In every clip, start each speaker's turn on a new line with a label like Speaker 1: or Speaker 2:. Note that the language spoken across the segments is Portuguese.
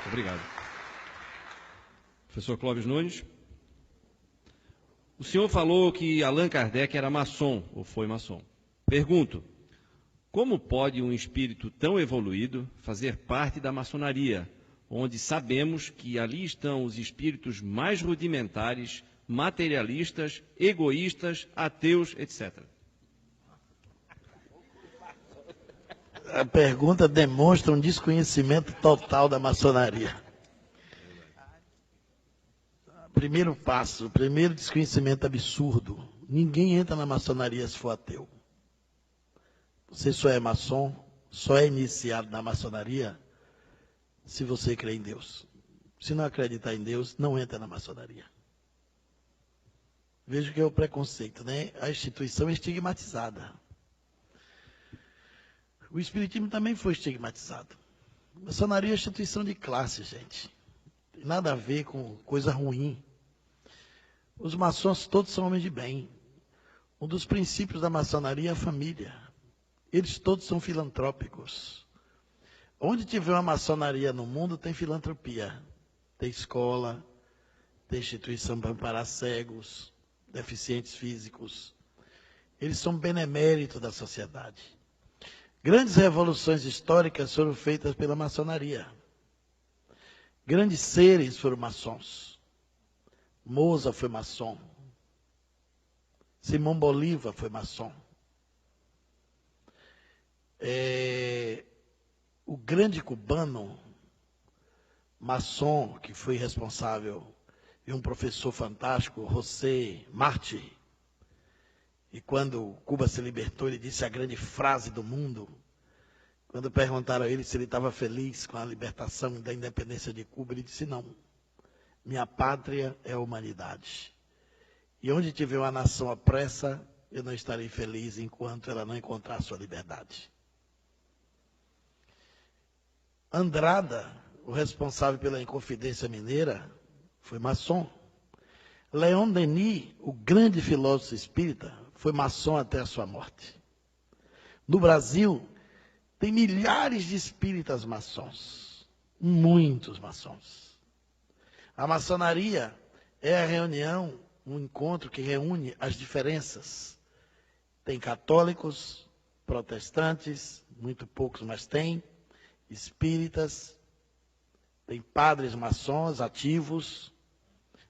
Speaker 1: Obrigado. Professor Clóvis Nunes. O senhor falou que Allan Kardec era maçom, ou foi maçom. Pergunto, como pode um espírito tão evoluído fazer parte da maçonaria, onde sabemos que ali estão os espíritos mais rudimentares, materialistas, egoístas, ateus, etc.?
Speaker 2: A pergunta demonstra um desconhecimento total da maçonaria. Primeiro passo, primeiro desconhecimento absurdo. Ninguém entra na maçonaria se for ateu. Você só é maçom, só é iniciado na maçonaria se você crê em Deus. Se não acreditar em Deus, não entra na maçonaria. Veja que é o preconceito, né? A instituição é estigmatizada. O espiritismo também foi estigmatizado. A maçonaria é instituição de classe, gente. Tem nada a ver com coisa ruim. Os maçons todos são homens de bem. Um dos princípios da maçonaria é a família. Eles todos são filantrópicos. Onde tiver uma maçonaria no mundo, tem filantropia. Tem escola, tem instituição para amparar cegos, deficientes físicos. Eles são beneméritos da sociedade. Grandes revoluções históricas foram feitas pela maçonaria. Grandes seres foram maçons. Mozart foi maçom. Simão Bolívar foi maçom. O grande cubano, maçom, que foi responsável, e um professor fantástico, José Martí. E quando Cuba se libertou, ele disse a grande frase do mundo. Quando perguntaram a ele se ele estava feliz com a libertação da independência de Cuba, ele disse não. Minha pátria é a humanidade. E onde tiver uma nação opressa, eu não estarei feliz enquanto ela não encontrar sua liberdade. Andrada, o responsável pela Inconfidência Mineira, foi maçom. Leon Denis, o grande filósofo espírita, foi maçom até a sua morte. No Brasil, tem milhares de espíritas maçons. Muitos maçons. A maçonaria é a reunião, um encontro que reúne as diferenças. Tem católicos, protestantes, muito poucos, mas tem, espíritas, tem padres maçons ativos,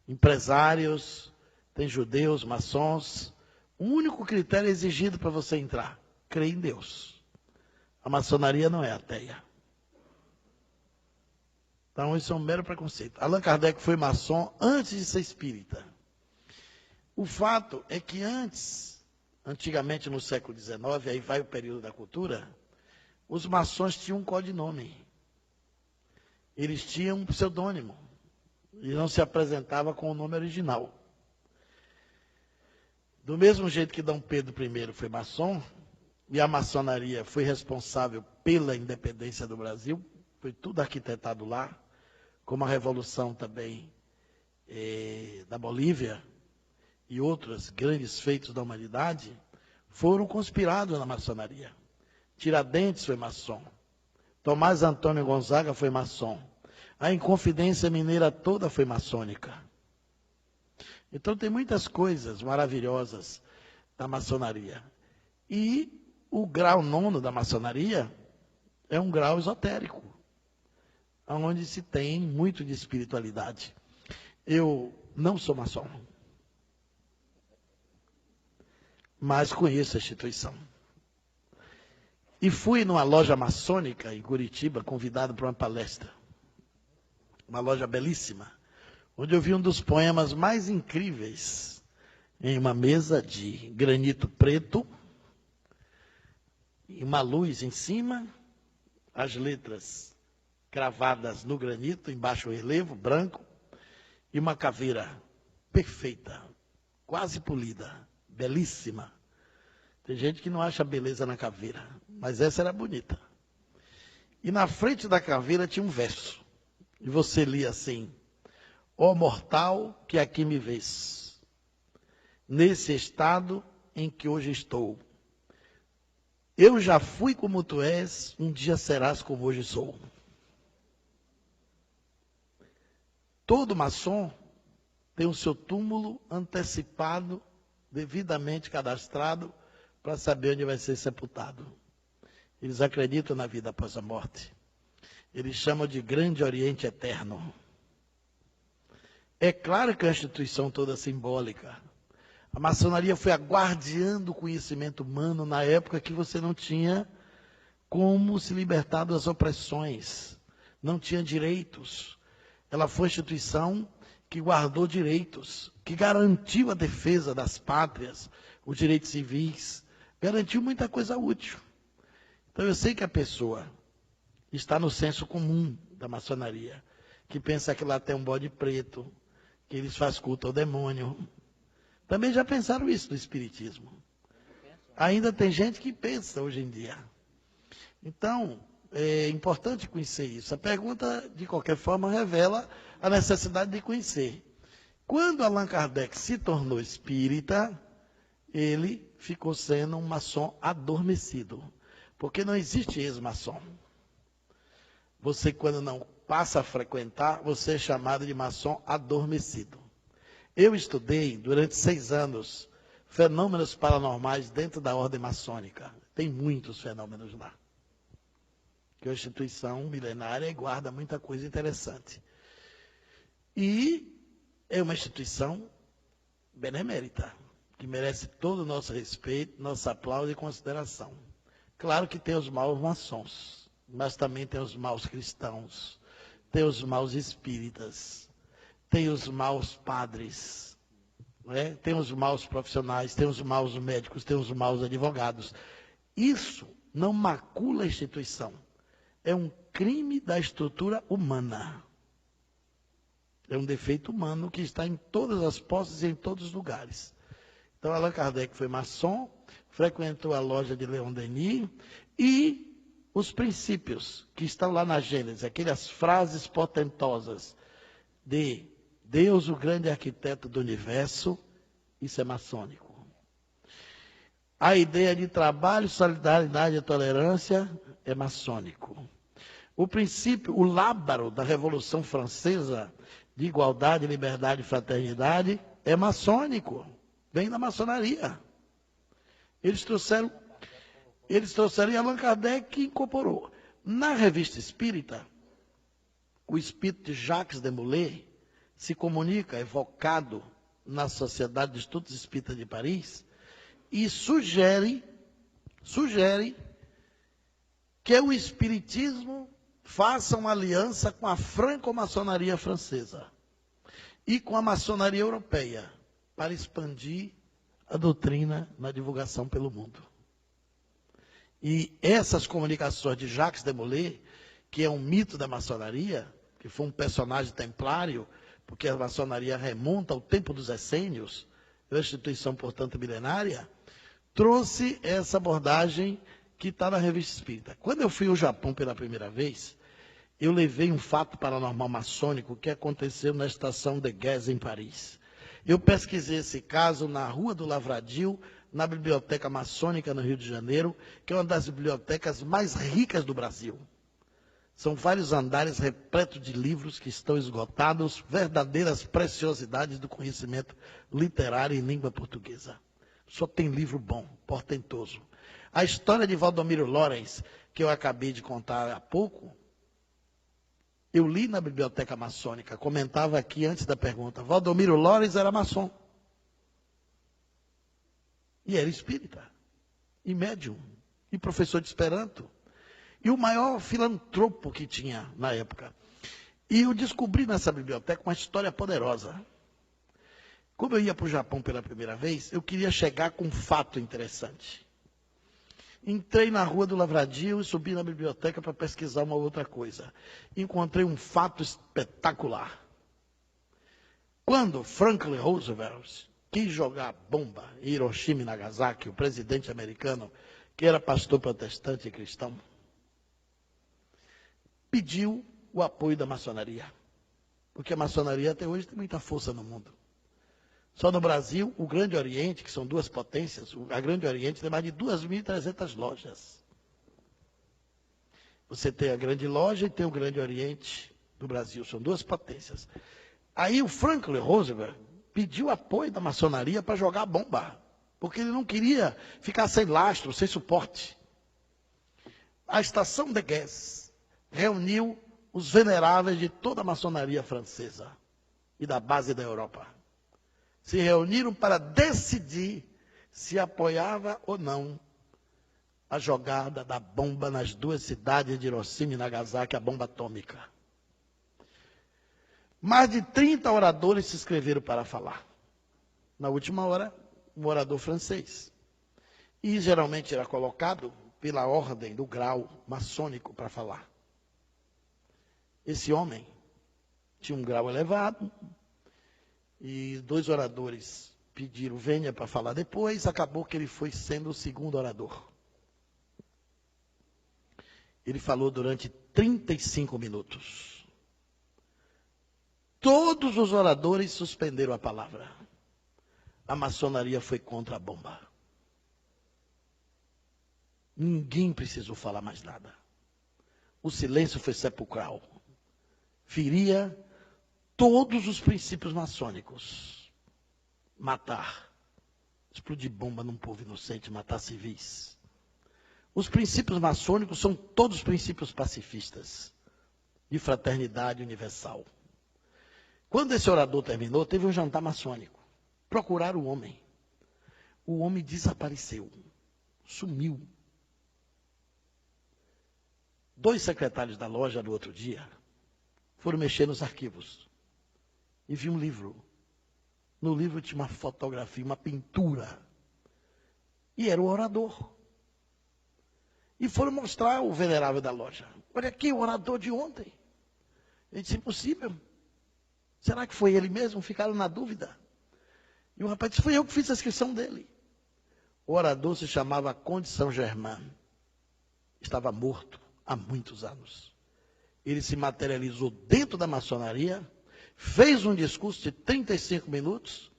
Speaker 2: empresários, tem judeus maçons. O único critério exigido para você entrar, crer em Deus. A maçonaria não é ateia. Então, isso é um mero preconceito. Allan Kardec foi maçom antes de ser espírita. O fato é que antigamente no século XIX, aí vai o período da cultura, os maçons tinham um codinome. Eles tinham um pseudônimo. E não se apresentava com o nome original. Do mesmo jeito que Dom Pedro I foi maçom, e a maçonaria foi responsável pela independência do Brasil, foi tudo arquitetado lá, como a revolução também da Bolívia e outros grandes feitos da humanidade, foram conspirados na maçonaria. Tiradentes foi maçom. Tomás Antônio Gonzaga foi maçom. A Inconfidência Mineira toda foi maçônica. Então tem muitas coisas maravilhosas da maçonaria. E o grau 9º da maçonaria é um grau esotérico, onde se tem muito de espiritualidade. Eu não sou maçom, mas conheço a instituição. E fui numa loja maçônica em Curitiba, convidado para uma palestra. Uma loja belíssima, onde eu vi um dos poemas mais incríveis, em uma mesa de granito preto, e uma luz em cima, as letras cravadas no granito, embaixo o relevo branco, e uma caveira perfeita, quase polida, belíssima. Tem gente que não acha beleza na caveira, mas essa era bonita. E na frente da caveira tinha um verso, e você lia assim: ó mortal que aqui me vês, nesse estado em que hoje estou, eu já fui como tu és, um dia serás como hoje sou. Todo maçom tem o seu túmulo antecipado, devidamente cadastrado, para saber onde vai ser sepultado. Eles acreditam na vida após a morte. Eles chamam de Grande Oriente Eterno. É claro que é uma instituição toda simbólica. A maçonaria foi a guardiã do conhecimento humano na época que você não tinha como se libertar das opressões, não tinha direitos. Ela foi a instituição que guardou direitos, que garantiu a defesa das pátrias, os direitos civis, garantiu muita coisa útil. Então eu sei que a pessoa está no senso comum da maçonaria, que pensa que lá tem um bode preto, que eles fazem culto ao demônio. Também já pensaram isso no Espiritismo. Ainda tem gente que pensa hoje em dia. Então, é importante conhecer isso. A pergunta, de qualquer forma, revela a necessidade de conhecer. Quando Allan Kardec se tornou espírita, ele ficou sendo um maçom adormecido. Porque não existe ex-maçom. Você, quando não passa a frequentar, você é chamado de maçom adormecido. Eu estudei, durante 6 anos, fenômenos paranormais dentro da ordem maçônica. Tem muitos fenômenos lá. Que é uma instituição milenária e guarda muita coisa interessante. E é uma instituição benemérita, que merece todo o nosso respeito, nosso aplauso e consideração. Claro que tem os maus maçons, mas também tem os maus cristãos, tem os maus espíritas, tem os maus padres, tem os maus profissionais, tem os maus médicos, tem os maus advogados. Isso não macula a instituição. É um crime da estrutura humana. É um defeito humano que está em todas as posses e em todos os lugares. Então, Allan Kardec foi maçom, frequentou a loja de Leon Denis e os princípios que estão lá na Gênesis, aquelas frases potentosas de Deus, o grande arquiteto do universo, isso é maçônico. A ideia de trabalho, solidariedade e tolerância é maçônico. O princípio, o lábaro da Revolução Francesa, de igualdade, liberdade e fraternidade, é maçônico. Vem da maçonaria. Eles trouxeram e Allan Kardec incorporou. Na Revista Espírita, o espírito de Jacques Desmoulins se comunica, evocado na Sociedade de Estudos Espíritas de Paris, e sugere que o espiritismo faça uma aliança com a franco-maçonaria francesa e com a maçonaria europeia para expandir a doutrina na divulgação pelo mundo. E essas comunicações de Jacques Desmoulins, que é um mito da maçonaria, que foi um personagem templário, porque a maçonaria remonta ao tempo dos essênios, é uma instituição, portanto, milenária, trouxe essa abordagem que está na Revista Espírita. Quando eu fui ao Japão pela primeira vez, eu levei um fato paranormal maçônico que aconteceu na estação de Gez, em Paris. Eu pesquisei esse caso na Rua do Lavradio, na Biblioteca Maçônica, no Rio de Janeiro, que é uma das bibliotecas mais ricas do Brasil. São vários andares repletos de livros que estão esgotados, verdadeiras preciosidades do conhecimento literário em língua portuguesa. Só tem livro bom, portentoso. A história de Valdomiro Lorenz, que eu acabei de contar há pouco, eu li na Biblioteca Maçônica, comentava aqui antes da pergunta, Valdomiro Lorenz era maçom. E era espírita, e médium, e professor de Esperanto, e o maior filantropo que tinha na época. E eu descobri nessa biblioteca uma história poderosa. Como eu ia para o Japão pela primeira vez, eu queria chegar com um fato interessante. Entrei na Rua do Lavradio e subi na biblioteca para pesquisar uma outra coisa. Encontrei um fato espetacular. Quando Franklin Roosevelt quis jogar bomba em Hiroshima e Nagasaki, o presidente americano, que era pastor protestante e cristão, pediu o apoio da maçonaria. Porque a maçonaria até hoje tem muita força no mundo. Só no Brasil, o Grande Oriente, que são 2 potências, a Grande Oriente tem mais de 2.300 lojas. Você tem a Grande Loja e tem o Grande Oriente do Brasil, são 2 potências. Aí o Franklin Roosevelt pediu apoio da maçonaria para jogar a bomba, porque ele não queria ficar sem lastro, sem suporte. A estação de Guess reuniu os veneráveis de toda a maçonaria francesa e da base da Europa. Se reuniram para decidir se apoiava ou não a jogada da bomba nas duas cidades de Hiroshima e Nagasaki, a bomba atômica. Mais de 30 oradores se inscreveram para falar. Na última hora, um orador francês. E geralmente era colocado pela ordem do grau maçônico para falar. Esse homem tinha um grau elevado e 2 oradores pediram venha para falar depois, acabou que ele foi sendo o segundo orador. Ele falou durante 35 minutos. Todos os oradores suspenderam a palavra. A maçonaria foi contra a bomba. Ninguém precisou falar mais nada. O silêncio foi sepulcral. Feria todos os princípios maçônicos. Matar. Explodir bomba num povo inocente, matar civis. Os princípios maçônicos são todos princípios pacifistas, de fraternidade universal. Quando esse orador terminou, teve um jantar maçônico. Procuraram o homem. O homem desapareceu. Sumiu. 2 secretários da loja, no outro dia, foram mexer nos arquivos. E viu um livro. No livro tinha uma fotografia, uma pintura. E era o orador. E foram mostrar o venerável da loja. Olha aqui, o orador de ontem. Ele disse, impossível. Será que foi ele mesmo? Ficaram na dúvida. E o rapaz disse, foi eu que fiz a inscrição dele. O orador se chamava Conde Saint-Germain. Estava morto há muitos anos. Ele se materializou dentro da maçonaria, fez um discurso de 35 minutos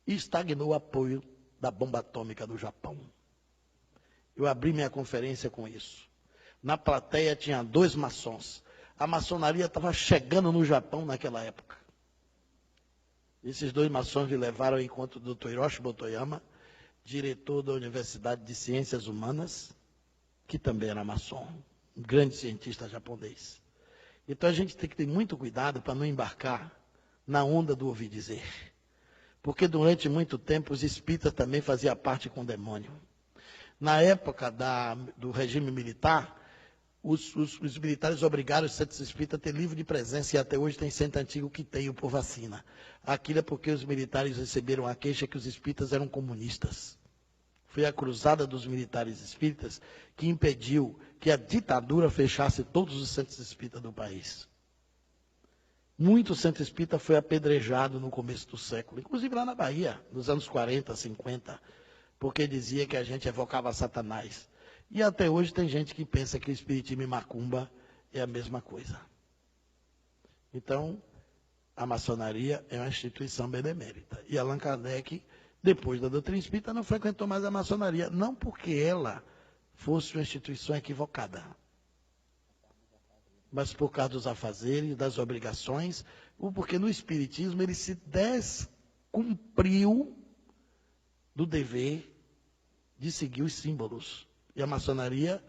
Speaker 2: e estagnou o apoio da bomba atômica do Japão. Eu abri minha conferência com isso. Na plateia tinha 2 maçons. A maçonaria estava chegando no Japão naquela época. Esses 2 maçons me levaram ao encontro do Dr. Hiroshi Motoyama, diretor da Universidade de Ciências Humanas, que também era maçom, um grande cientista japonês. Então a gente tem que ter muito cuidado para não embarcar na onda do ouvir dizer. Porque durante muito tempo os espíritas também faziam parte com o demônio. Na época do regime militar, os militares obrigaram os centros espíritas a ter livro de presença, e até hoje tem centro antigo que tem o por vacina. Aquilo é porque os militares receberam a queixa que os espíritas eram comunistas. Foi a cruzada dos militares espíritas que impediu que a ditadura fechasse todos os centros espíritas do país. Muito centro espírita foi apedrejado no começo do século, inclusive lá na Bahia, nos anos 40, 50, porque dizia que a gente evocava Satanás. E até hoje tem gente que pensa que o espiritismo e macumba é a mesma coisa. Então, a maçonaria é uma instituição benemérita. E Allan Kardec, depois da doutrina espírita, não frequentou mais a maçonaria, não porque ela fosse uma instituição equivocada, mas por causa dos afazeres, das obrigações, ou porque no espiritismo ele se descumpriu do dever de seguir os símbolos. E a maçonaria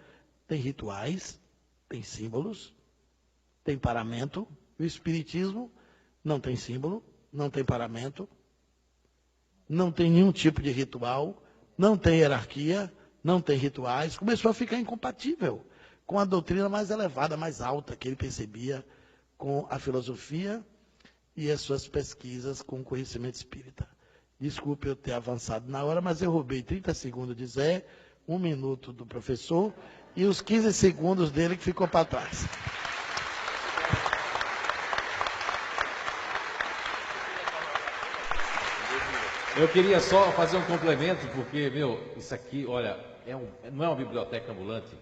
Speaker 2: tem rituais, tem símbolos, tem paramento. O espiritismo não tem símbolo, não tem paramento, não tem nenhum tipo de ritual, não tem hierarquia, não tem rituais. Começou a ficar incompatível com a doutrina mais elevada, mais alta, que ele percebia com a filosofia e as suas pesquisas com o conhecimento espírita. Desculpe eu ter avançado na hora, mas eu roubei 30 segundos de Zé, 1 minuto do professor e os 15 segundos dele que ficou para trás.
Speaker 3: Eu queria só fazer um complemento, porque, isso aqui, olha, não é uma biblioteca ambulante.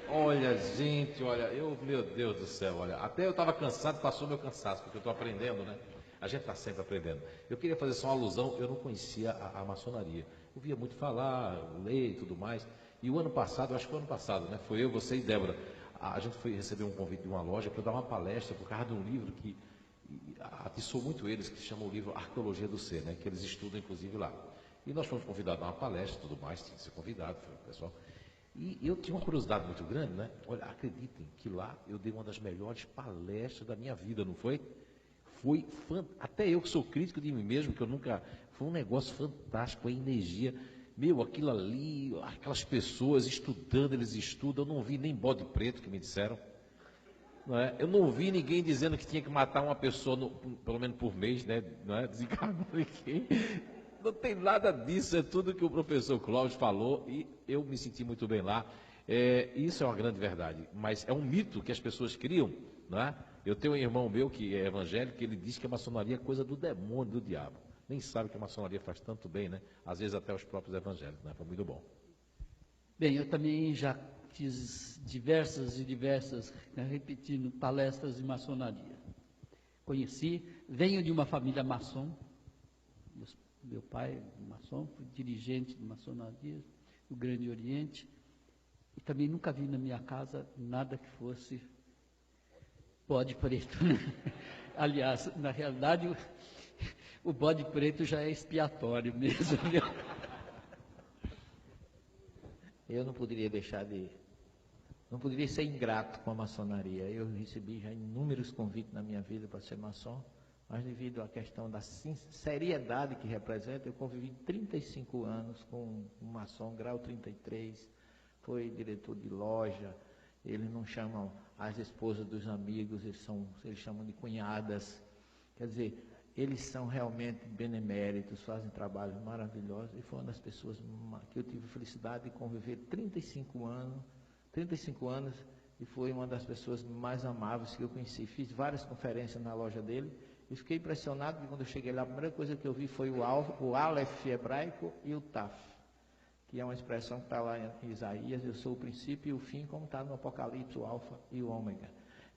Speaker 3: Olha, gente, olha, meu Deus do céu, olha, até eu estava cansado, passou meu cansaço, porque eu estou aprendendo, né? A gente está sempre aprendendo. Eu queria fazer só uma alusão, eu não conhecia a maçonaria. Eu via muito falar, ler e tudo mais. E o ano passado, acho que foi o ano passado, né? Foi eu, você e Débora. A gente foi receber um convite de uma loja para dar uma palestra por causa de um livro que e atiçou muito eles, que chamam o livro Arqueologia do Ser, né? Que eles estudam inclusive lá. E nós fomos convidados a uma palestra e tudo mais, tinha que ser convidado, foi o pessoal. E eu tinha uma curiosidade muito grande, né? Olha, acreditem que lá eu dei uma das melhores palestras da minha vida, não foi? Até eu que sou crítico de mim mesmo, que eu nunca... Foi um negócio fantástico, a energia. Meu, aquilo ali, aquelas pessoas estudando, eles estudam, eu não vi nem bode preto que me disseram. Não é? Eu não vi ninguém dizendo que tinha que matar uma pessoa, pelo menos por mês, né? Não é? Desencarnou ninguém. Não tem nada disso, é tudo que o professor Cláudio falou e eu me senti muito bem lá. Isso é uma grande verdade, mas é um mito que as pessoas criam, não é? Eu tenho um irmão meu que é evangélico, ele diz que a maçonaria é coisa do demônio, do diabo. Nem sabe que a maçonaria faz tanto bem, né? Às vezes até os próprios evangélicos, né? Foi muito bom.
Speaker 4: Bem, eu também já fiz diversas, né, repetindo, palestras de maçonaria. Conheci, venho de uma família maçom, meu pai é maçom, fui dirigente de maçonaria do Grande Oriente, e também nunca vi na minha casa nada que fosse bode preto. Né? Aliás, na realidade, o bode preto já é expiatório mesmo. Viu?
Speaker 5: Eu não poderia ser ingrato com a maçonaria. Eu recebi já inúmeros convites na minha vida para ser maçom, mas devido à questão da seriedade que representa, eu convivi 35 anos com um maçom, grau 33, foi diretor de loja. Eles não chamam as esposas dos amigos, eles chamam de cunhadas. Quer dizer, eles são realmente beneméritos, fazem trabalhos maravilhosos, e foi uma das pessoas que eu tive a felicidade de conviver 35 anos, e foi uma das pessoas mais amáveis que eu conheci. Fiz várias conferências na loja dele, e fiquei impressionado que quando eu cheguei lá, a primeira coisa que eu vi foi o Aleph hebraico e o Taf, que é uma expressão que está lá em Isaías: eu sou o princípio e o fim, como está no Apocalipse, o Alfa e o Ômega.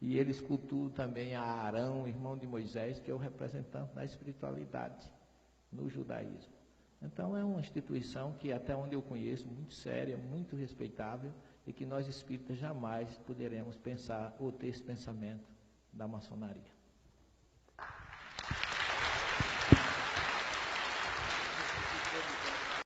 Speaker 5: E ele escultua também a Arão, irmão de Moisés, que é o representante da espiritualidade no judaísmo. Então é uma instituição que, até onde eu conheço, muito séria, muito respeitável, e que nós espíritas jamais poderemos pensar ou ter esse pensamento da maçonaria.